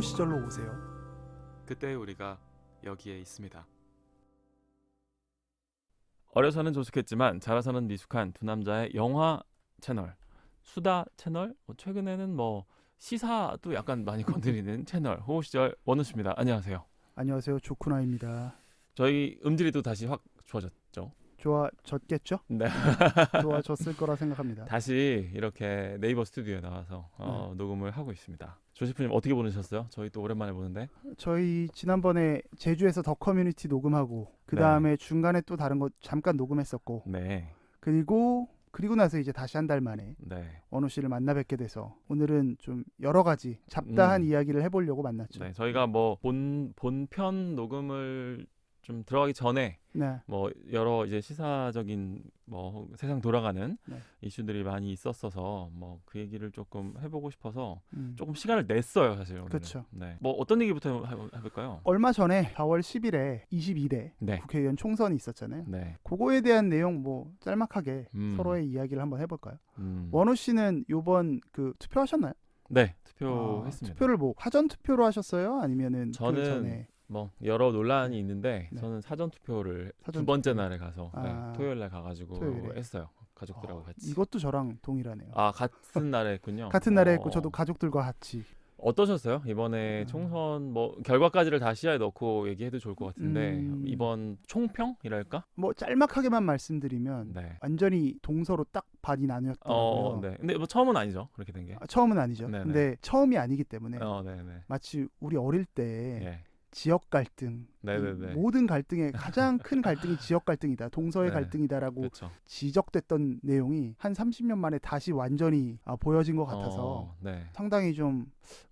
시절로 오세요. 그때 우리가 여기에 있습니다. 어려서는 조숙했지만 자라서는 미숙한 두 남자의 영화 채널, 수다 채널, 최근에는 뭐 시사도 약간 많이 건드리는 채널 호시절 원우씨입니다. 안녕하세요. 안녕하세요. 조쿠나입니다. 저희 음질이 또 다시 확 좋아졌죠. 좋아졌겠죠? 네. 좋아졌을 거라 생각합니다. 다시 이렇게 네이버 스튜디오에 나와서 녹음을 하고 있습니다. 조시프님 어떻게 보내셨어요? 저희 또 오랜만에 보는데. 저희 지난번에 제주에서 더 커뮤니티 녹음하고 그 다음에 중간에 또 다른 거 잠깐 녹음했었고 네. 그리고 나서 이제 다시 한 달 만에 네. 원우 씨를 만나 뵙게 돼서 오늘은 좀 여러 가지 잡다한 이야기를 해보려고 만났죠. 네. 저희가 뭐 본편 녹음을 좀 들어가기 전에 네. 뭐 여러 이제 시사적인 뭐 세상 돌아가는 네. 이슈들이 많이 있었어서 뭐 그 얘기를 조금 해보고 싶어서 조금 음. 시간을 냈어요, 사실 오늘은. 그렇죠. 네. 뭐 어떤 얘기부터 해볼까요? 얼마 전에 4월 10일에 22대 네. 국회의원 총선이 있었잖아요. 네. 그거에 대한 내용 뭐 짤막하게 서로의 이야기를 한번 해볼까요? 원우 씨는 요번 그 투표하셨나요? 네, 투표했습니다. 투표를 뭐 사전 투표로 하셨어요? 아니면은 저는 그 전에 뭐 여러 논란이 있는데 네. 저는 사전 투표를 사전 두 번째 투표. 날에 가서 토요일 날 가가지고 토요일에. 했어요. 가족들하고 같이. 이것도 저랑 동일하네요. 아, 같은 날에 했군요. 같은 날에 했고 저도 가족들과 같이. 어떠셨어요? 이번에 총선 뭐 결과까지를 다 시야에 넣고 얘기해도 좋을 것 같은데 이번 총평이랄까? 뭐 짤막하게만 말씀드리면 네. 완전히 동서로 딱 반이 나뉘었더라고요. 네. 근데 뭐 처음은 아니죠. 그렇게 된 게. 처음은 아니죠. 네네. 근데 처음이 아니기 때문에 네네. 마치 우리 어릴 때 예. 지역 갈등, 네네네. 모든 갈등의 가장 큰 갈등이 지역 갈등이다, 동서의 네. 갈등이다라고 그렇죠. 지적됐던 내용이 한 30년 만에 다시 완전히 보여진 것 같아서 네. 상당히 좀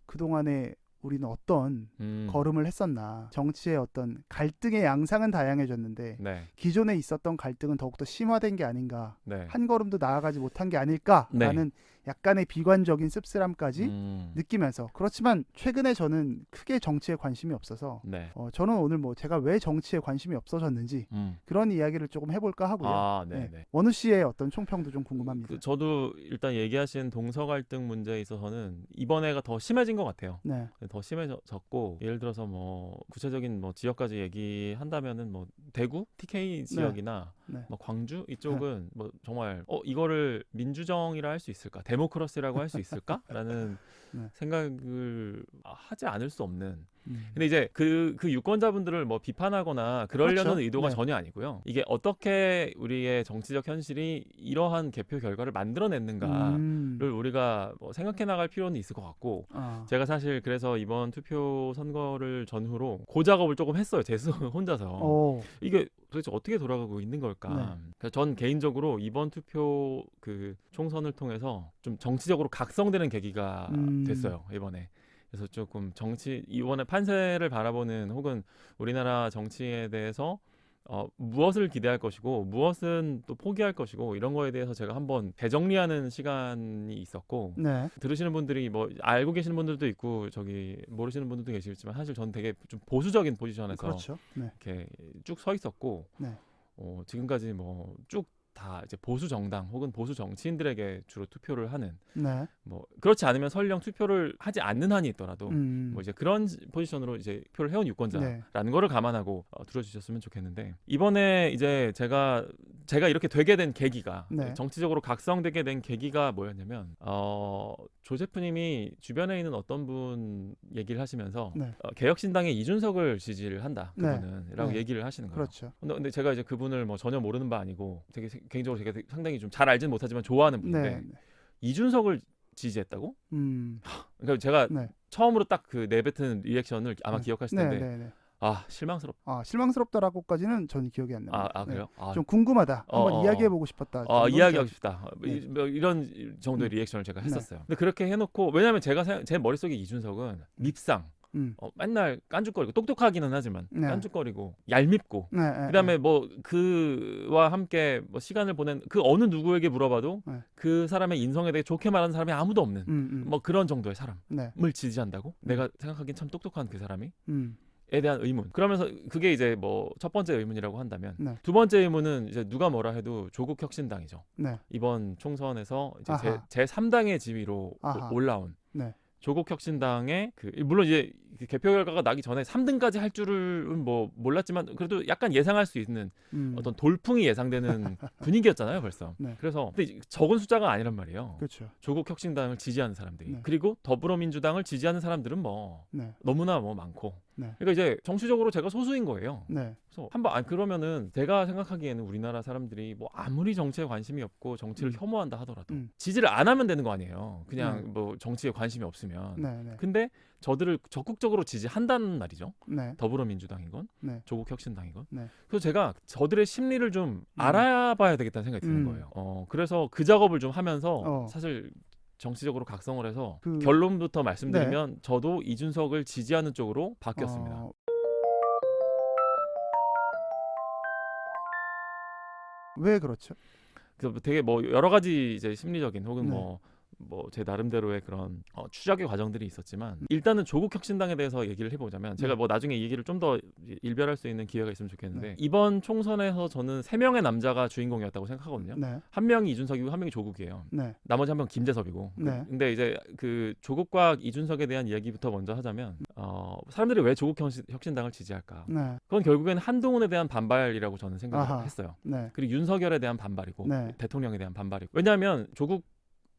그동안에 우리는 어떤 걸음을 했었나, 정치의 어떤 갈등의 양상은 다양해졌는데 네. 기존에 있었던 갈등은 더욱더 심화된 게 아닌가, 네. 한 걸음도 나아가지 못한 게 아닐까라는 약간의 비관적인 씁쓸함까지 느끼면서, 그렇지만 최근에 저는 크게 정치에 관심이 없어서 네. 저는 오늘 뭐 제가 왜 정치에 관심이 없어졌는지 그런 이야기를 조금 해볼까 하고요. 아, 네. 원우 씨의 어떤 총평도 좀 궁금합니다. 저도 일단 얘기하신 동서 갈등 문제에 있어서는 이번에가 더 심해진 것 같아요. 네. 더 심해졌고, 예를 들어서 뭐 구체적인 뭐 지역까지 얘기한다면은 뭐 대구, TK 지역이나 뭐 광주 이쪽은 뭐 정말 이거를 민주정이라 할 수 있을까, 데모크러시라고 할 수 있을까라는 생각을 하지 않을 수 없는. 근데 이제 그 유권자분들을 뭐 비판하거나 그러려는 그렇죠. 의도가 전혀 아니고요. 이게 어떻게 우리의 정치적 현실이 이러한 개표 결과를 만들어냈는가를 우리가 뭐 생각해 나갈 필요는 있을 것 같고, 제가 사실 그래서 이번 투표 선거를 전후로 그 작업을 조금 했어요. 제 스스로 혼자서. 이게 도대체 어떻게 돌아가고 있는 걸까. 그래서 전 개인적으로 이번 투표 그 총선을 통해서 좀 정치적으로 각성되는 계기가 됐어요, 이번에. 그래서 조금 이번에 판세를 바라보는, 혹은 우리나라 정치에 대해서 무엇을 기대할 것이고 무엇은 또 포기할 것이고, 이런 거에 대해서 제가 한번 재정리하는 시간이 있었고, 들으시는 분들이 뭐 알고 계시는 분들도 있고 저기 모르시는 분들도 계시겠지만, 사실 저는 되게 좀 보수적인 포지션에서 그렇죠. 이렇게 쭉 서 있었고, 지금까지 뭐 쭉 다 이제 보수 정당 혹은 보수 정치인들에게 주로 투표를 하는, 뭐 그렇지 않으면 설령 투표를 하지 않는 한이 있더라도 뭐 이제 그런 포지션으로 이제 투표를 해온 유권자라는 거를 감안하고 들어주셨으면 좋겠는데, 이번에 이제 제가 이렇게 되게 된 계기가, 정치적으로 각성되게 된 계기가 뭐였냐면, 조세프님이 주변에 있는 어떤 분 얘기를 하시면서 개혁신당의 이준석을 지지를 한다, 그분은라고 얘기를 하시는 거예요. 그렇죠. 근데 제가 이제 그분을 뭐 전혀 모르는 바 아니고 되게 개인적으로 제가 상당히 좀 잘 알지는 못하지만 좋아하는 분인데, 이준석을 지지했다고? 그러니까 제가 처음으로 딱 그 내뱉은 리액션을 아마 기억하실 텐데, 실망스럽다라고까지는 전 기억이 안 납니다. 그래요? 좀 궁금하다. 한번 이야기해보고 싶었다. 이야기하고 싶다. 이런 정도의 리액션을 제가 했었어요. 근데 그렇게 해놓고, 왜냐하면 제 머릿속에 이준석은 밉상, 맨날 깐죽거리고, 똑똑하기는 하지만 깐죽거리고 얄밉고, 그다음에 뭐 그와 함께 뭐 시간을 보낸 그 어느 누구에게 물어봐도 그 사람의 인성에 대해 좋게 말하는 사람이 아무도 없는 뭐 그런 정도의 사람을 지지한다고? 내가 생각하기엔 참 똑똑한 그 사람이? 에 대한 의문. 그러면서 그게 이제 뭐 첫 번째 의문이라고 한다면, 두 번째 의문은 이제 누가 뭐라 해도 조국 혁신당이죠. 이번 총선에서 이제 제 3당의 지위로 올라온 조국 혁신당의 물론 이제 개표 결과가 나기 전에 3등까지 할 줄은 뭐 몰랐지만 그래도 약간 예상할 수 있는 어떤 돌풍이 예상되는 분위기였잖아요, 벌써. 네. 그래서 근데 적은 숫자가 아니란 말이에요. 그렇죠. 조국 혁신당을 지지하는 사람들이. 네. 그리고 더불어민주당을 지지하는 사람들은 뭐 네. 너무나 뭐 많고. 네. 그러니까 이제 정치적으로 제가 소수인 거예요. 네. 그래서 한번 그러면은 제가 생각하기에는 우리나라 사람들이 뭐 아무리 정치에 관심이 없고 정치를 혐오한다 하더라도 지지를 안 하면 되는 거 아니에요. 그냥 뭐 정치에 관심이 없으면. 네. 근데 저들을 적극적으로 지지한다는 말이죠. 네. 더불어민주당이건 네. 조국 혁신당이건. 네. 그래서 제가 저들의 심리를 좀 알아봐야 되겠다는 생각이 드는 거예요. 그래서 그 작업을 좀 하면서 사실 정치적으로 각성을 해서 결론부터 말씀드리면 네. 저도 이준석을 지지하는 쪽으로 바뀌었습니다. 왜 그렇죠? 그래서 되게 뭐 여러 가지 이제 심리적인 혹은 뭐 제 나름대로의 그런 추적의 과정들이 있었지만 일단은 조국 혁신당에 대해서 얘기를 해보자면 제가 뭐 나중에 이 얘기를 좀 더 일별할 수 있는 기회가 있으면 좋겠는데 이번 총선에서 저는 3명의 남자가 주인공이었다고 생각하거든요. 한 명이 이준석이고 한 명이 조국이에요. 나머지 한 명은 김재섭이고. 근데 이제 그 조국과 이준석에 대한 이야기부터 먼저 하자면 사람들이 왜 조국 혁신당을 지지할까? 그건 결국에는 한동훈에 대한 반발이라고 저는 생각을 했어요. 그리고 윤석열에 대한 반발이고 대통령에 대한 반발이고. 왜냐하면 조국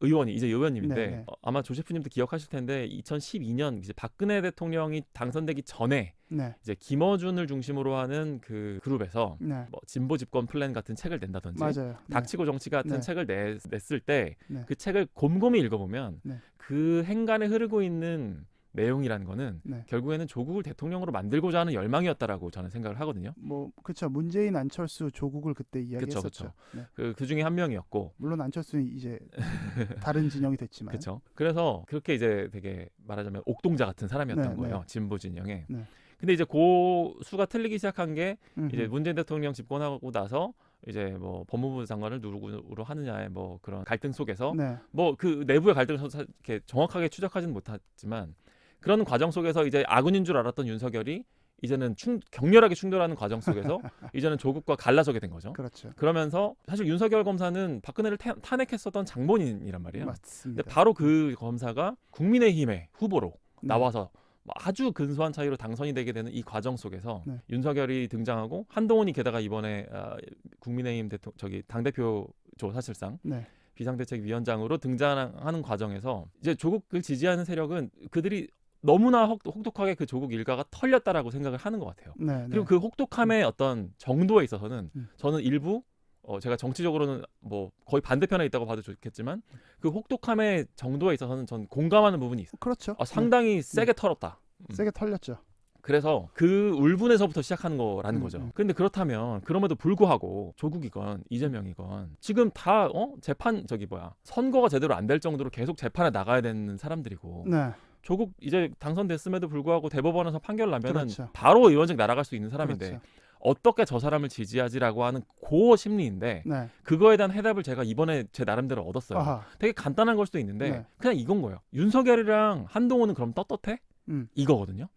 의원이 이제 의원님인데 아마 조셰프님도 기억하실 텐데 2012년 이제 박근혜 대통령이 당선되기 전에 이제 김어준을 중심으로 하는 그 그룹에서 뭐 진보 집권 플랜 같은 책을 낸다든지 닥치고 정치 같은 책을 냈을 때 그 책을 곰곰이 읽어보면 그 행간에 흐르고 있는 내용이라는 거는 결국에는 조국을 대통령으로 만들고자 하는 열망이었다라고 저는 생각을 하거든요. 뭐 그렇죠. 문재인, 안철수, 조국을 그때 이야기했었죠. 그 중에 한 명이었고 물론 안철수는 이제 다른 진영이 됐지만. 그렇죠. 그래서 그렇게 이제 되게 말하자면 옥동자 같은 사람이었던 거예요. 진보 진영에. 근데 이제 고수가 틀리기 시작한 게 이제 문재인 대통령 집권하고 나서 이제 뭐 법무부 장관을 누구로 하느냐의 뭐 그런 갈등 속에서 뭐 그 내부의 갈등을 이렇게 정확하게 추적하지는 못했지만 그런 과정 속에서 이제 아군인 줄 알았던 윤석열이 이제는 격렬하게 충돌하는 과정 속에서 이제는 조국과 갈라서게 된 거죠. 그렇죠. 그러면서 사실 윤석열 검사는 박근혜를 탄핵했었던 장본인이란 말이에요. 맞습니다. 근데 바로 그 검사가 국민의힘의 후보로 나와서 아주 근소한 차이로 당선이 되게 되는 이 과정 속에서 윤석열이 등장하고 한동훈이 게다가 이번에 국민의힘 당대표죠 사실상. 비상대책위원장으로 등장하는 과정에서 이제 조국을 지지하는 세력은 그들이 너무나 혹독하게 그 조국 일가가 털렸다라고 생각을 하는 것 같아요. 그리고 그 혹독함의 어떤 정도에 있어서는 저는 일부 제가 정치적으로는 뭐 거의 반대편에 있다고 봐도 좋겠지만 그 혹독함의 정도에 있어서는 전 공감하는 부분이 있어요. 그렇죠. 상당히 세게 털었다. 세게 털렸죠. 그래서 그 울분에서부터 시작하는 거라는 거죠. 그런데 그렇다면 그럼에도 불구하고 조국이건 이재명이건 지금 다 선거가 제대로 안 될 정도로 계속 재판에 나가야 되는 사람들이고 조국 이제 당선됐음에도 불구하고 대법원에서 판결 나면은 바로 의원직 날아갈 수 있는 사람인데 어떻게 저 사람을 지지하지라고 하는 그 심리인데 그거에 대한 해답을 제가 이번에 제 나름대로 얻었어요. 되게 간단한 걸 수도 있는데 그냥 이건 거예요. 윤석열이랑 한동훈은 그럼 떳떳해? 이거거든요.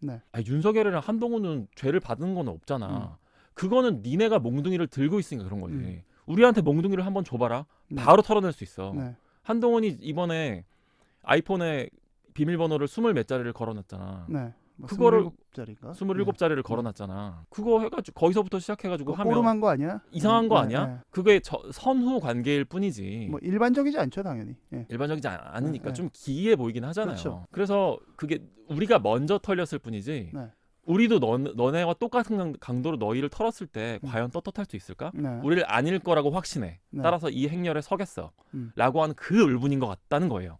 윤석열이랑 한동훈은 죄를 받은 건 없잖아. 그거는 니네가 몽둥이를 들고 있으니까 그런 거지. 우리한테 몽둥이를 한번 줘봐라. 바로 털어낼 수 있어. 한동훈이 이번에 아이폰에 비밀번호를 20몇 자리를 걸어놨잖아. 그거를 27자리를 걸어놨잖아. 그거 해가지고 거기서부터 시작해가지고 하면 꼬름한 거 아니야? 이상한 거 아니야? 그게 선후 관계일 뿐이지. 뭐 일반적이지 않죠, 당연히. 일반적이지 않으니까 좀 기이해 보이긴 하잖아요. 그래서 그게 우리가 먼저 털렸을 뿐이지. 우리도 너네와 똑같은 강도로 너희를 털었을 때 과연 떳떳할 수 있을까? 우리를 아닐 거라고 확신해. 따라서 이 행렬에 서겠어. 라고 하는 그 울분인 것 같다는 거예요.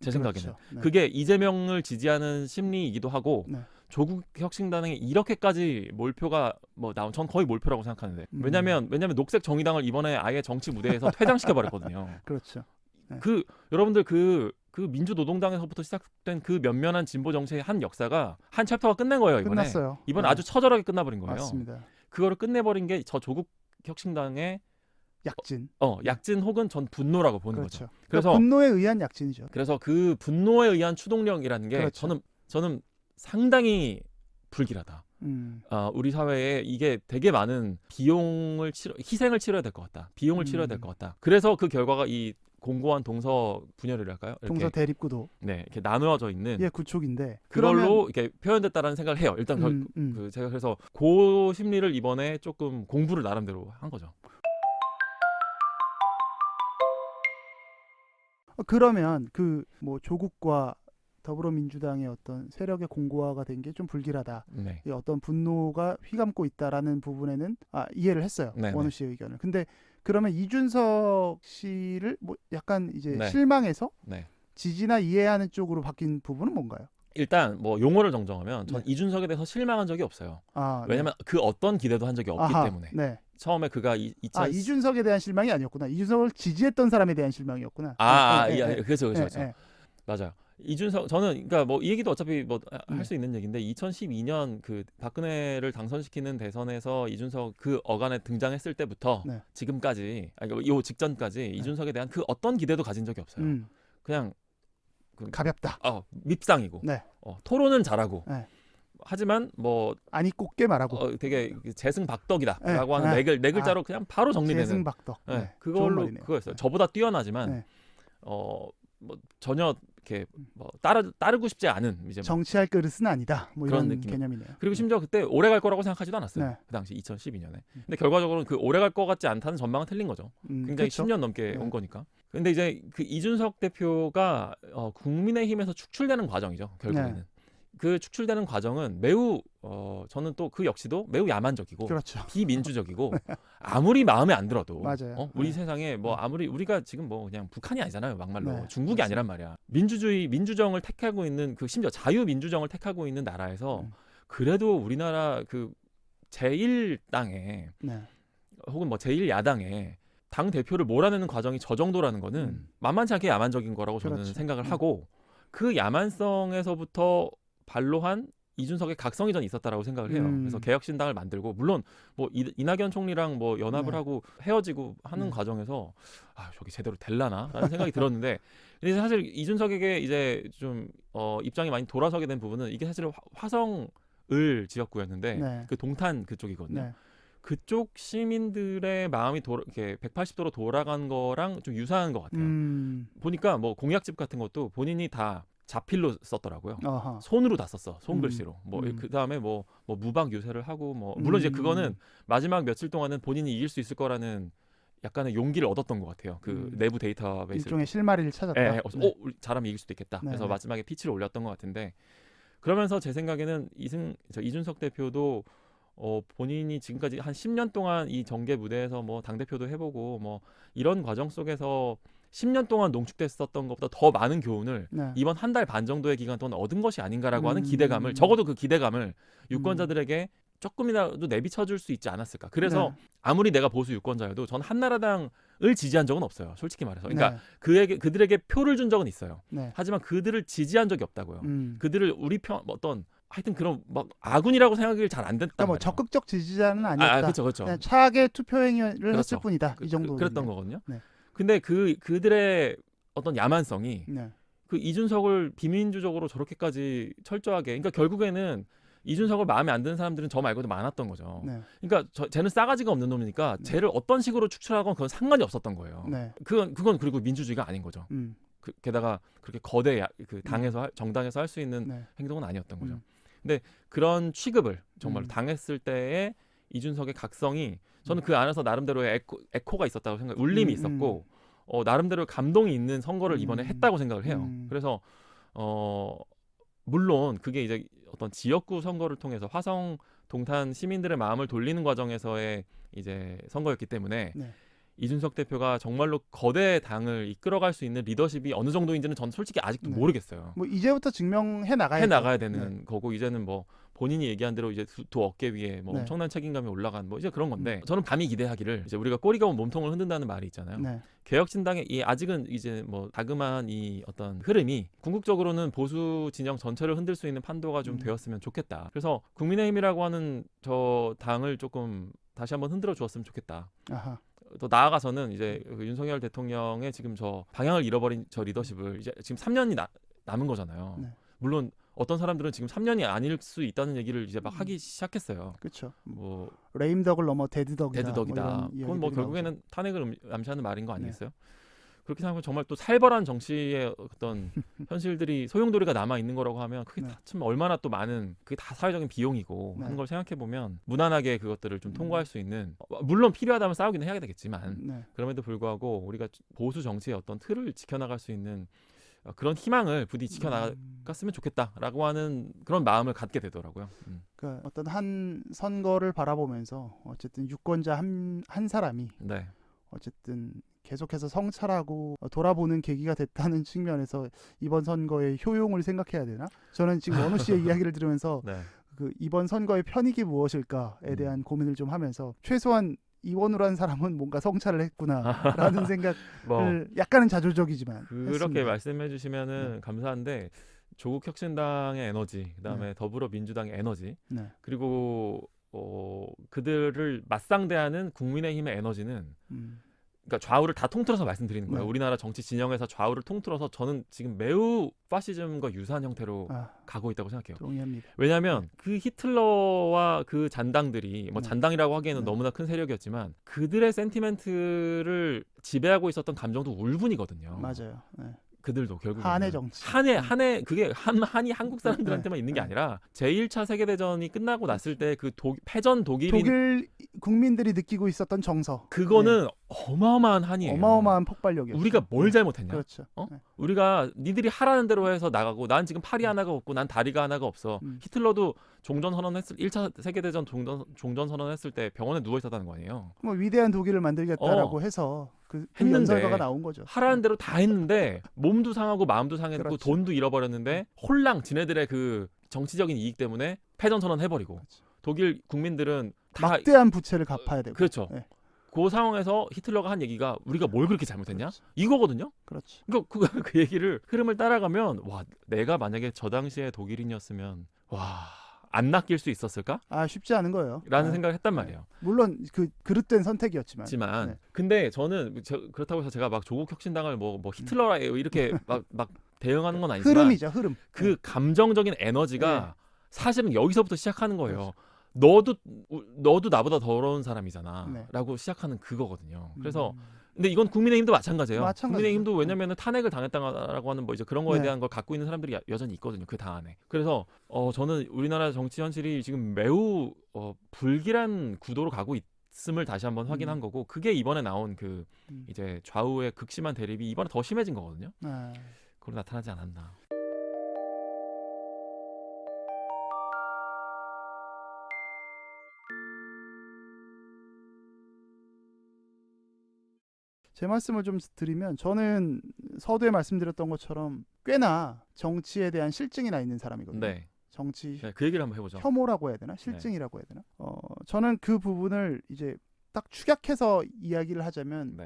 제 생각에는. 그게 이재명을 지지하는 심리이기도 하고 조국 혁신당에 이렇게까지 몰표가 전 거의 몰표라고 생각하는데 왜냐면 녹색 정의당을 이번에 아예 정치 무대에서 퇴장시켜 버렸거든요. 그렇죠. 여러분들 그 민주노동당에서부터 시작된 그 면면한 진보 정치의 한 역사가 한 챕터가 끝낸 거예요. 끝났어요. 이번에 아주 처절하게 끝나버린 거예요. 맞습니다. 그거를 끝내버린 게 저 조국 혁신당의 약진 혹은 전 분노라고 보는 거죠. 그래서 분노에 의한 약진이죠. 그래서 그 분노에 의한 추동력이라는 게 저는 상당히 불길하다. 우리 사회에 이게 되게 많은 희생을 치러야 될 것 같다. 비용을 치러야 될 것 같다. 그래서 그 결과가 이 공고한 동서 분열이랄까요? 이렇게, 동서 대립구도. 네, 이렇게 나누어져 있는 예, 구축인데 그걸로 이렇게 표현됐다라는 생각을 해요. 일단 그 제가 그래서 그 심리를 이번에 조금 공부를 나름대로 한 거죠. 그러면 그 뭐 조국과 더불어민주당의 어떤 세력의 공고화가 된 게 좀 불길하다. 네. 어떤 분노가 휘감고 있다라는 부분에는 이해를 했어요. 네네. 원우 씨의 의견을. 근데 그러면 이준석 씨를 뭐 약간 이제 네. 실망해서 네. 지지나 이해하는 쪽으로 바뀐 부분은 뭔가요? 일단 뭐 용어를 정정하면 전 네. 이준석에 대해서 실망한 적이 없어요. 아, 왜냐면 그 어떤 기대도 한 적이 없기 때문에. 네. 처음에 그가 이준석에 대한 실망이 아니었구나. 이준석을 지지했던 사람에 대한 실망이었구나. 그렇죠. 맞아요. 이준석 저는 그러니까 뭐 이 얘기도 어차피 뭐 할 수 있는 얘기인데 2012년 그 박근혜를 당선시키는 대선에서 이준석 그 어간에 등장했을 때부터 네. 지금까지 요 직전까지 이준석에 대한 그 어떤 기대도 가진 적이 없어요. 그냥 가볍다. 밉상이고 네. 토론은 잘하고 네. 하지만 뭐 아니 곱게 말하고 되게 재승박덕이다라고 네. 하는 네 글자로 그냥 바로 정리되는 재승박덕. 네. 그거였어요. 저보다 뛰어나지만 네. 뭐 전혀 이렇게 뭐 따르고 싶지 않은 이제 정치할 그릇은 아니다. 뭐 그런 이런 느낌. 개념이네요. 그리고 심지어 그때 오래 갈 거라고 생각하지도 않았어요. 네. 그 당시 2012년에. 근데 결과적으로는 그 오래 갈 것 같지 않다는 전망은 틀린 거죠. 굉장히 그렇죠? 10년 넘게 온 거니까. 근데 이제 그 이준석 대표가 국민의힘에서 축출되는 과정이죠. 결국에는. 네. 그 축출되는 과정은 매우 저는 또 그 역시도 매우 야만적이고 그렇죠. 비민주적이고 아무리 마음에 안 들어도 맞아요. 우리 세상에 뭐 아무리 우리가 지금 뭐 그냥 북한이 아니잖아요. 막말로 네. 중국이 맞습니다. 아니란 말이야. 민주정을 택하고 있는 그 심지어 자유민주정을 택하고 있는 나라에서 그래도 우리나라 그 제1당에 네. 혹은 뭐 제1야당에 당 대표를 몰아내는 과정이 저 정도라는 거는 만만치 않게 야만적인 거라고 저는 그렇죠. 생각을 하고 그 야만성에서부터 발로한 이준석의 각성이 전 있었다라고 생각을 해요. 그래서 개혁신당을 만들고 물론 뭐 이낙연 총리랑 뭐 연합을 네. 하고 헤어지고 하는 과정에서 저게 제대로 될라나라는 생각이 들었는데 근데 사실 이준석에게 이제 좀 입장이 많이 돌아서게 된 부분은 이게 사실 화성을 지역구였는데 네. 그 동탄 그쪽이거든요. 네. 그쪽 시민들의 마음이 이렇게 180도로 돌아간 거랑 좀 유사한 것 같아요. 보니까 뭐 공약집 같은 것도 본인이 다 자필로 썼더라고요. 어허. 손으로 다 썼어. 손글씨로. 뭐 그다음에 뭐 무방 유세를 하고 뭐 물론 이제 그거는 마지막 며칠 동안은 본인이 이길 수 있을 거라는 약간의 용기를 얻었던 것 같아요. 그 내부 데이터베이스 일종의 실마리를 찾았다. 네. 우리 잘하면 이길 수도 있겠다. 그래서 마지막에 피치를 올렸던 것 같은데 그러면서 제 생각에는 이준석 대표도 본인이 지금까지 한 10년 동안 이 정계 무대에서 뭐 당대표도 해보고 뭐 이런 과정 속에서 10년 동안 농축됐었던 것보다 더 많은 교훈을 이번 한 달 반 정도의 기간 동안 얻은 것이 아닌가라고 하는 기대감을 적어도 그 기대감을 유권자들에게 조금이라도 내비쳐줄 수 있지 않았을까. 그래서 아무리 내가 보수 유권자여도 전 한나라당을 지지한 적은 없어요. 솔직히 말해서. 그러니까 그들에게 표를 준 적은 있어요. 하지만 그들을 지지한 적이 없다고요. 그들을 우리 편 어떤 하여튼 그런 막 아군이라고 생각이 잘 안 됐단 그러니까 뭐 말이에요. 적극적 지지자는 아니었다. 그렇죠. 그냥 차악의 투표 행위를 했을 뿐이다. 이 정도. 그랬던 거거든요. 근데 그들의 어떤 야만성이 그 이준석을 비민주적으로 저렇게까지 철저하게 그러니까 결국에는 이준석을 마음에 안 드는 사람들은 저 말고도 많았던 거죠. 그러니까 쟤는 싸가지가 없는 놈이니까 쟤를 어떤 식으로 축출하건 그건 상관이 없었던 거예요. 그건 그리고 민주주의가 아닌 거죠. 게다가 그렇게 거대 그 당에서 정당에서 할 수 있는 행동은 아니었던 거죠. 근데 그런 취급을 정말 당했을 때의 이준석의 각성이 저는 그 안에서 나름대로의 에코가 있었다고 생각해요. 울림이 있었고 나름대로 감동이 있는 선거를 이번에 했다고 생각을 해요. 그래서 물론 그게 이제 어떤 지역구 선거를 통해서 화성 동탄 시민들의 마음을 돌리는 과정에서의 이제 선거였기 때문에 이준석 대표가 정말로 거대 당을 이끌어갈 수 있는 리더십이 어느 정도인지는 저는 솔직히 아직도 모르겠어요. 뭐 이제부터 증명해 나가야 되는 거고 이제는 뭐 본인이 얘기한 대로 이제 두 어깨 위에 뭐 엄청난 책임감이 올라간 뭐 이제 그런 건데 저는 밤이 기대하기를 이제 우리가 꼬리가 온 몸통을 흔든다는 말이 있잖아요. 개혁신당의 이 아직은 이제 뭐 다금한 이 어떤 흐름이 궁극적으로는 보수 진영 전체를 흔들 수 있는 판도가 좀 되었으면 좋겠다. 그래서 국민의힘이라고 하는 저 당을 조금 다시 한번 흔들어 주었으면 좋겠다. 또 나아가서는 이제 그 윤석열 대통령의 지금 저 방향을 잃어버린 저 리더십을 이제 지금 3년이 남은 거잖아요. 물론 어떤 사람들은 지금 3년이 아닐 수 있다는 얘기를 이제 막 하기 시작했어요. 그렇죠. 뭐 레임덕을 넘어 데드덕이다. 그건 뭐 결국에는 탄핵을 암시하는 말인 거 아니겠어요? 그렇게 생각하면 정말 또 살벌한 정치의 어떤 현실들이 소용돌이가 남아 있는 거라고 하면 그게 다 참 얼마나 또 많은 그게 다 사회적인 비용이고 하는 걸 생각해 보면 무난하게 그것들을 좀 통과할 수 있는 물론 필요하다면 싸우기는 해야 되겠지만 그럼에도 불구하고 우리가 보수 정치의 어떤 틀을 지켜나갈 수 있는 그런 희망을 부디 지켜나갔으면 좋겠다라고 하는 그런 마음을 갖게 되더라고요. 그러니까 어떤 한 선거를 바라보면서 어쨌든 유권자 한 사람이 네. 어쨌든 계속해서 성찰하고 돌아보는 계기가 됐다는 측면에서 이번 선거의 효용을 생각해야 되나? 저는 지금 원우 씨의 이야기를 들으면서 네. 그 이번 선거의 편익이 무엇일까에 대한 고민을 좀 하면서 최소한 이원우라는 사람은 뭔가 성찰을 했구나라는 생각을 약간은 자조적이지만 그렇게 했습니다. 말씀해 주시면은 감사한데 조국 혁신당의 에너지, 그다음에 더불어민주당의 에너지, 그리고 그들을 맞상대하는 국민의힘의 에너지는 그러니까 좌우를 다 통틀어서 말씀드리는 거예요. 우리나라 정치 진영에서 좌우를 통틀어서 저는 지금 매우 파시즘과 유사한 형태로 가고 있다고 생각해요. 동의합니다. 왜냐하면 그 히틀러와 그 잔당들이 뭐 잔당이라고 하기에는 너무나 큰 세력이었지만 그들의 센티멘트를 지배하고 있었던 감정도 울분이거든요. 맞아요. 그들도 결국 한해 정치. 한해 그게 한이 한국 사람들한테만 있는 게 아니라 제1차 세계대전이 끝나고 났을 때 그 패전 독일 국민들이 느끼고 있었던 정서. 그거는 어마어마한 한이에요. 어마어마한 폭발력이었죠. 우리가 뭘 잘못했냐? 그렇죠. 우리가 니들이 하라는 대로 해서 나가고 난 지금 팔이 하나가 없고 난 다리가 하나가 없어. 히틀러도 종전 선언했을 1차 세계대전 종전 선언했을 때 병원에 누워 있었다는 거 아니에요. 뭐 위대한 독일을 만들겠다라고 해서 그 연설가가 나온 거죠. 하라는 대로 다 했는데 몸도 상하고 마음도 상했고 그렇죠. 돈도 잃어버렸는데 홀랑 지네들의 그 정치적인 이익 때문에 패전 선언 해버리고 그렇죠. 독일 국민들은 다 막대한 부채를 갚아야 되고. 그렇죠. 그 상황에서 히틀러가 한 얘기가 우리가 뭘 그렇게 잘못했냐? 그렇죠. 이거거든요. 그렇죠. 그 얘기를 흐름을 따라가면 와 내가 만약에 저 당시에 독일인이었으면 안 낚일 수 있었을까? 쉽지 않은 거예요. 라는 생각을 했단 말이에요. 물론 그 그릇된 선택이었지만. 근데 저는 그렇다고 해서 제가 막 조국 혁신당을 뭐 히틀러라 이렇게 막 대응하는 건 아니지만 흐름이죠, 흐름. 그 감정적인 에너지가 사실은 여기서부터 시작하는 거예요. 너도 나보다 더러운 사람이잖아 라고 시작하는 그거거든요. 그래서 근데 이건 국민의힘도 마찬가지예요. 국민의힘도 왜냐면은 탄핵을 당했다라고 하는 뭐 이제 그런 거에 대한 걸 갖고 있는 사람들이 여전히 있거든요. 그 당 안에. 그래서 저는 우리나라 정치 현실이 지금 매우 불길한 구도로 가고 있음을 다시 한번 확인한 거고 그게 이번에 나온 그 이제 좌우의 극심한 대립이 이번에 더 심해진 거거든요. 그걸로 나타나지 않았나. 제 말씀을 좀 드리면 저는 서두에 말씀드렸던 것처럼 꽤나 정치에 대한 실증이 나 있는 사람이거든요. 정치 그 얘기를 한번 해보죠. 혐오라고 해야 되나? 실증이라고 해야 되나? 저는 그 부분을 이제 딱 축약해서 이야기를 하자면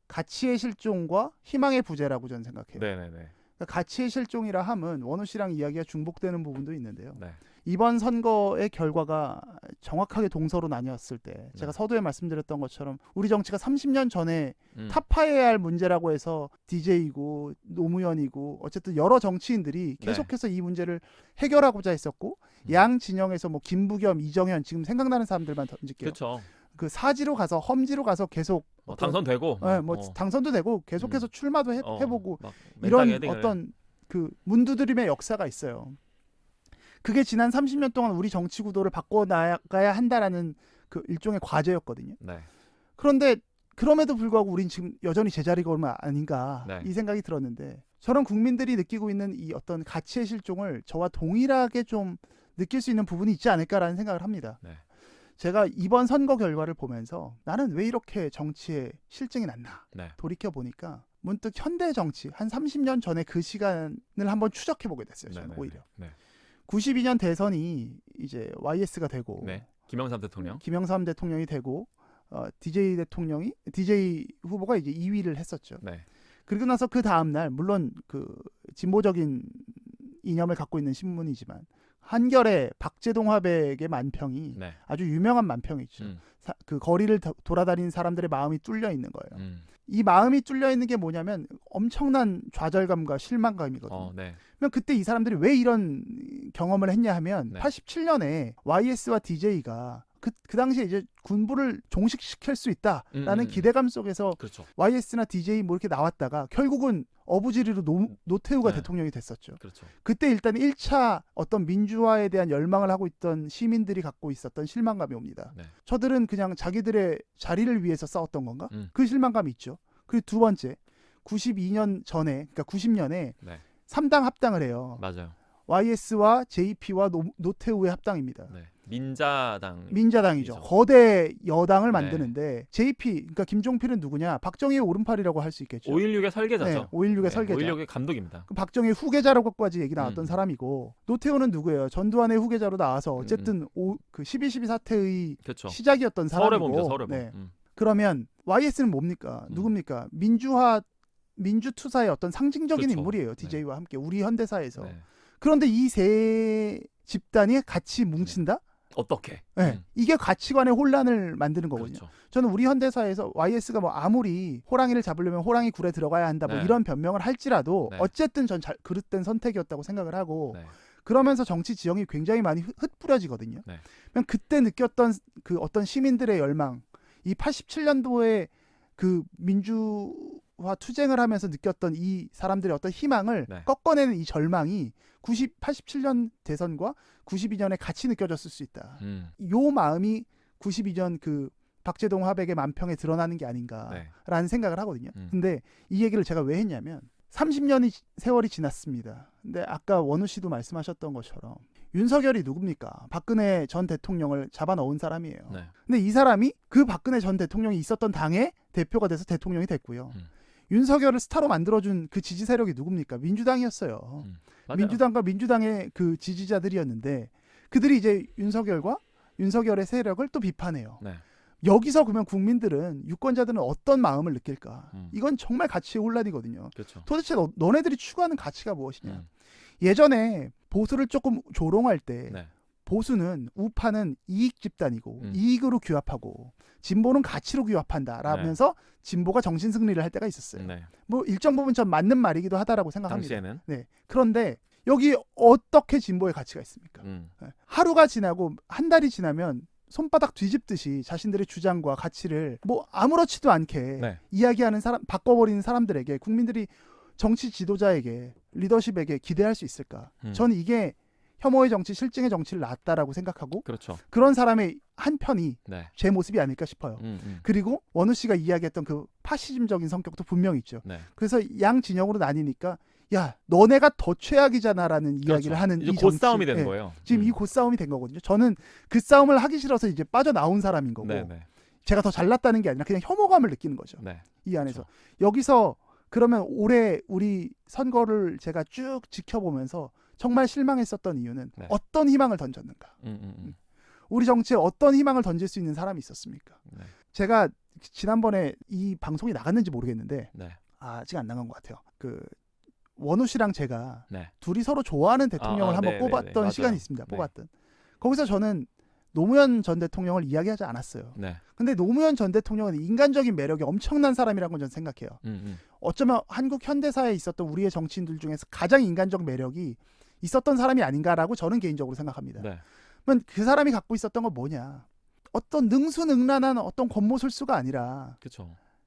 가치의 실종과 희망의 부재라고 저는 생각해요. 그러니까 가치의 실종이라 함은 원우 씨랑 이야기가 중복되는 부분도 있는데요. 이번 선거의 결과가 정확하게 동서로 나뉘었을 때 제가 서두에 말씀드렸던 것처럼 우리 정치가 30년 전에 타파해야 할 문제라고 해서 DJ이고 노무현이고 어쨌든 여러 정치인들이 계속해서 이 문제를 해결하고자 했었고 양 진영에서 뭐 김부겸, 이정현 지금 생각나는 사람들만 던질게요. 그렇죠. 그 사지로 가서 험지로 가서 계속 당선되고 당선도 되고 계속해서 출마도 해보고 이런 어떤 그 문두드림의 역사가 있어요. 그게 지난 30년 동안 우리 정치 구도를 바꿔나가야 한다라는 그 일종의 과제였거든요. 그런데 그럼에도 불구하고 우린 지금 여전히 제자리가 얼마 아닌가 이 생각이 들었는데 저는 국민들이 느끼고 있는 이 어떤 가치의 실종을 저와 동일하게 좀 느낄 수 있는 부분이 있지 않을까라는 생각을 합니다. 제가 이번 선거 결과를 보면서 나는 왜 이렇게 정치에 실증이 났나 돌이켜보니까 문득 현대 정치 한 30년 전에 그 시간을 한번 추적해보게 됐어요. 저는 오히려 92년 대선이 이제 YS가 되고 김영삼 대통령이 되고 DJ 후보가 이제 2위를 했었죠. 그리고 나서 그 다음 날 물론 그 진보적인 이념을 갖고 있는 신문이지만 한겨레 박재동 화백의 만평이 아주 유명한 만평이죠. 그 거리를 돌아다니는 사람들의 마음이 뚫려 있는 거예요. 이 마음이 뚫려 있는 게 뭐냐면 엄청난 좌절감과 실망감이거든요. 그러면 그때 이 사람들이 왜 이런 경험을 했냐 하면 87년에 YS와 DJ가 그 당시에 이제 군부를 종식시킬 수 있다라는 기대감 속에서 그렇죠. YS나 DJ 뭐 이렇게 나왔다가 결국은 어부지리로 노태우가 대통령이 됐었죠. 그렇죠. 그때 일단 1차 어떤 민주화에 대한 열망을 하고 있던 시민들이 갖고 있었던 실망감이 옵니다. 저들은 그냥 자기들의 자리를 위해서 싸웠던 건가? 그 실망감이 있죠. 그리고 두 번째, 92년 전에, 그러니까 90년에 3당 합당을 해요. 맞아요. YS와 JP와 노태우의 합당입니다. 민자당이죠. 거대 여당을 만드는데 JP, 그러니까 김종필은 누구냐? 박정희의 오른팔이라고 할 수 있겠죠. 5.16의 설계자죠. 5.16의 설계자. 5.16의 감독입니다. 박정희 후계자라고까지 얘기 나왔던 사람이고 노태우는 누구예요? 전두환의 후계자로 나와서 어쨌든 그 12.12 사태의 그렇죠. 시작이었던 사람이고. 서울의 그러면 YS는 뭡니까? 누굽니까? 민주투사의 어떤 상징적인 그렇죠. 인물이에요. DJ와 함께 우리 현대사에서. 그런데 이 세 집단이 같이 뭉친다? 어떻게? 이게 가치관의 혼란을 만드는 거거든요. 그렇죠. 저는 우리 현대사에서 YS가 뭐 아무리 호랑이를 잡으려면 호랑이 굴에 들어가야 한다 뭐 이런 변명을 할지라도 어쨌든 전 그릇된 선택이었다고 생각을 하고 그러면서 정치 지형이 굉장히 많이 흩뿌려지거든요. 그냥 그때 느꼈던 그 어떤 시민들의 열망, 이 87년도에 그 민주화 투쟁을 하면서 느꼈던 이 사람들의 어떤 희망을 꺾어내는 이 절망이 87년 대선과 92년에 같이 느껴졌을 수 있다. 요 마음이 92년 그 박재동 화백의 만평에 드러나는 게 아닌가라는 생각을 하거든요. 근데 이 얘기를 제가 왜 했냐면 30년이 세월이 지났습니다. 근데 아까 원우 씨도 말씀하셨던 것처럼 윤석열이 누굽니까? 박근혜 전 대통령을 잡아넣은 사람이에요. 근데 이 사람이 그 박근혜 전 대통령이 있었던 당의 대표가 돼서 대통령이 됐고요. 윤석열을 스타로 만들어준 그 지지 세력이 누굽니까? 민주당이었어요. 민주당과 민주당의 그 지지자들이었는데 그들이 이제 윤석열의 세력을 또 비판해요. 여기서 그러면 국민들은 유권자들은 어떤 마음을 느낄까? 이건 정말 가치의 혼란이거든요. 그렇죠. 도대체 너네들이 추구하는 가치가 무엇이냐? 예전에 보수를 조금 조롱할 때 보수는 우파는 이익 집단이고 이익으로 규합하고 진보는 가치로 규합한다라면서 진보가 정신 승리를 할 때가 있었어요. 뭐 일정 부분 전 맞는 말이기도 하다라고 생각합니다. 당시에는. 그런데 여기 어떻게 진보의 가치가 있습니까? 하루가 지나고 한 달이 지나면 손바닥 뒤집듯이 자신들의 주장과 가치를 뭐 아무렇지도 않게 이야기하는 사람, 바꿔버리는 사람들에게 국민들이 정치 지도자에게 리더십에게 기대할 수 있을까? 저는 이게 혐오의 정치, 실증의 정치를 낳았다라고 생각하고 그런 사람의 한 편이 제 모습이 아닐까 싶어요. 그리고 원우 씨가 이야기했던 그 파시즘적인 성격도 분명히 있죠. 그래서 양 진영으로 나뉘니까 야 너네가 더 최악이잖아라는 이야기를 하는 이 정치, 싸움이 된 거예요. 지금 이 곧싸움이 된 거거든요. 저는 그 싸움을 하기 싫어서 이제 빠져나온 사람인 거고 제가 더 잘났다는 게 아니라 그냥 혐오감을 느끼는 거죠. 이 안에서. 여기서 그러면 올해 우리 선거를 제가 쭉 지켜보면서 정말 실망했었던 이유는 어떤 희망을 던졌는가? 우리 정치에 어떤 희망을 던질 수 있는 사람이 있었습니까? 제가 지난번에 이 방송이 나갔는지 모르겠는데 아직 안 나간 것 같아요. 그 원우 씨랑 제가 둘이 서로 좋아하는 대통령을 한번 뽑았던 시간이 있습니다. 뽑았던. 거기서 저는 노무현 전 대통령을 이야기하지 않았어요. 근데 노무현 전 대통령은 인간적인 매력이 엄청난 사람이라는 건 저는 생각해요. 어쩌면 한국 현대사에 있었던 우리의 정치인들 중에서 가장 인간적 매력이 있었던 사람이 아닌가라고 저는 개인적으로 생각합니다. 그러면 그 사람이 갖고 있었던 건 뭐냐? 어떤 능수능란한 어떤 권모술수가 아니라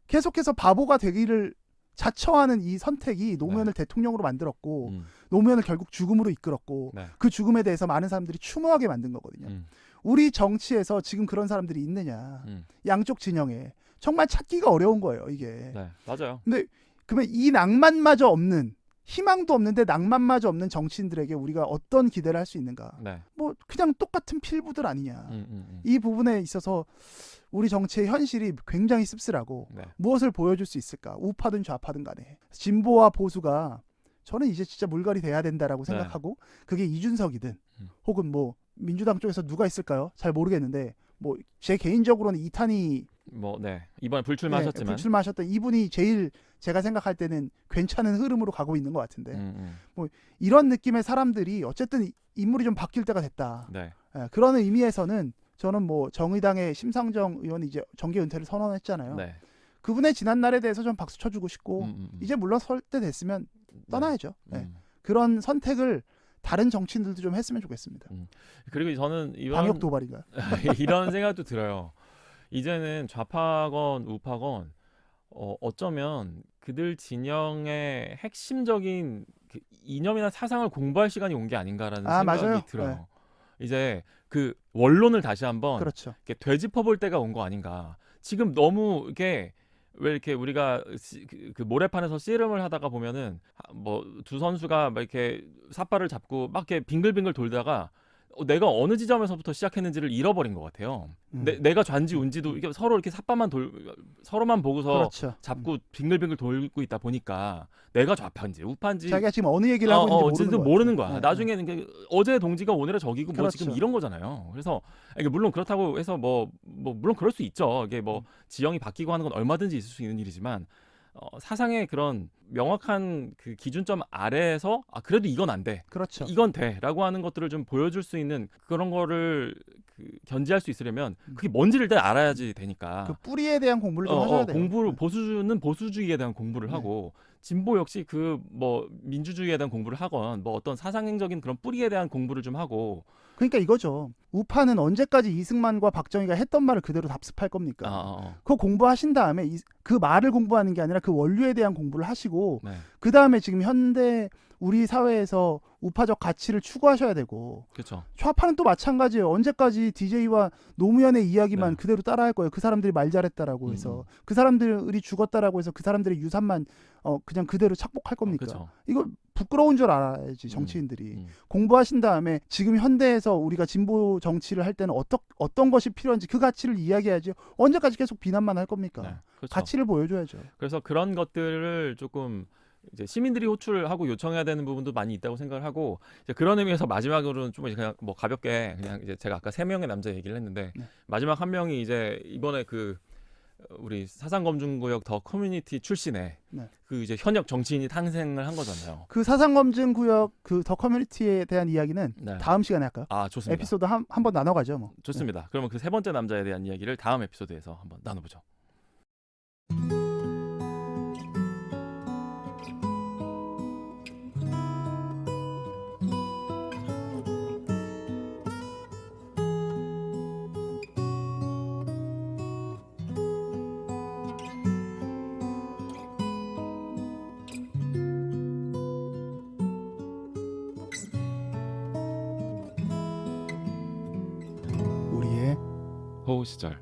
계속해서 바보가 되기를 자처하는 이 선택이 노무현을 대통령으로 만들었고 노무현을 결국 죽음으로 이끌었고 그 죽음에 대해서 많은 사람들이 추모하게 만든 거거든요. 우리 정치에서 지금 그런 사람들이 있느냐? 양쪽 진영에 정말 찾기가 어려운 거예요, 이게. 맞아요. 근데 그러면 이 낭만마저 없는 희망도 없는데 낭만마저 없는 정치인들에게 우리가 어떤 기대를 할 수 있는가? 뭐 그냥 똑같은 필부들 아니냐? 이 부분에 있어서 우리 정치의 현실이 굉장히 씁쓸하고 무엇을 보여줄 수 있을까? 우파든 좌파든 간에 진보와 보수가 저는 이제 진짜 물갈이 돼야 된다라고 생각하고 그게 이준석이든 혹은 뭐 민주당 쪽에서 누가 있을까요? 잘 모르겠는데 뭐 제 개인적으로는 이탄희 이번에 불출마하셨지만 불출마하셨던 이분이 제일 제가 생각할 때는 괜찮은 흐름으로 가고 있는 것 같은데 뭐 이런 느낌의 사람들이 어쨌든 인물이 좀 바뀔 때가 됐다. 그런 의미에서는 저는 뭐 정의당의 심상정 의원이 이제 정계 은퇴를 선언했잖아요. 그분의 지난 날에 대해서 좀 박수 쳐주고 싶고 이제 물러설 때 됐으면 떠나야죠. 그런 선택을 다른 정치인들도 좀 했으면 좋겠습니다. 그리고 저는 방역 도발인가요? 이런 생각도 들어요. 이제는 좌파건 우파건 어쩌면 그들 진영의 핵심적인 그 이념이나 사상을 공부할 시간이 온 게 아닌가라는 생각이 맞아요. 들어요. 네. 이제 그 원론을 다시 한번 그렇죠. 이렇게 되짚어볼 때가 온 거 아닌가. 지금 너무 이게 왜 이렇게 우리가 그 모래판에서 씨름을 하다가 보면은 뭐 두 선수가 막 이렇게 삿발을 잡고 막 이렇게 빙글빙글 돌다가 내가 어느 지점에서부터 시작했는지를 잃어버린 것 같아요. 내가 좌인지 운지도 이게 서로 이렇게 서로만 보고서 그렇죠. 잡고 빙글빙글 돌고 있다 보니까 내가 좌파인지 우파인지 자기가 지금 어느 얘기를 하고 있는지 모르는 거야. 네. 나중에는 어제 동지가 오늘의 적이고 뭐 그렇죠. 지금 이런 거잖아요. 그래서 이게 물론 그렇다고 해서 뭐 물론 그럴 수 있죠. 이게 뭐 지형이 바뀌고 하는 건 얼마든지 있을 수 있는 일이지만 사상의 그런 명확한 그 기준점 아래에서 그래도 이건 안 돼. 그렇죠. 이건 돼라고 하는 것들을 좀 보여줄 수 있는 그런 거를 견지할 수 있으려면 그게 뭔지를 일단 알아야지 되니까. 그 뿌리에 대한 공부를 좀 하셔야 돼요. 공부를 보수주는 보수주의에 대한 공부를 네. 하고 진보 역시 그 뭐 민주주의에 대한 공부를 하건 뭐 어떤 사상행적인 그런 뿌리에 대한 공부를 좀 하고. 그러니까 이거죠. 우파는 언제까지 이승만과 박정희가 했던 말을 그대로 답습할 겁니까? 그거 공부하신 다음에 그 말을 공부하는 게 아니라 그 원류에 대한 공부를 하시고 네. 그 다음에 지금 현대 우리 사회에서 우파적 가치를 추구하셔야 되고. 그렇죠. 좌파는 또 마찬가지예요. 언제까지 DJ와 노무현의 이야기만 네. 그대로 따라할 거예요. 그 사람들이 말 잘했다라고 해서 그 사람들이 죽었다라고 해서 그 사람들의 유산만 그냥 그대로 착복할 겁니까? 이거 부끄러운 줄 알아야지 정치인들이. 공부하신 다음에 지금 현대에서 우리가 진보 정치를 할 때는 어떤 것이 필요한지 그 가치를 이야기해야지. 언제까지 계속 비난만 할 겁니까? 네, 그렇죠. 가치를 보여줘야죠. 그래서 그런 것들을 조금 이제 시민들이 호출하고 요청해야 되는 부분도 많이 있다고 생각을 하고, 이제 그런 의미에서 마지막으로는 좀 이제 그냥 뭐 가볍게 그냥 이제 제가 아까 3명의 남자 얘기를 했는데 마지막 한 명이 이제 이번에 그 우리 사상검증구역 더 커뮤니티 출신의 그 이제 현역 정치인이 탄생을 한 거잖아요. 그 사상검증구역 그 더 커뮤니티에 대한 이야기는 다음 시간에 할까요? 좋습니다. 에피소드 한 번 나눠가죠, 뭐. 좋습니다. 그러면 그 세 번째 남자에 대한 이야기를 다음 에피소드에서 한번 나눠보죠. 호우 시절.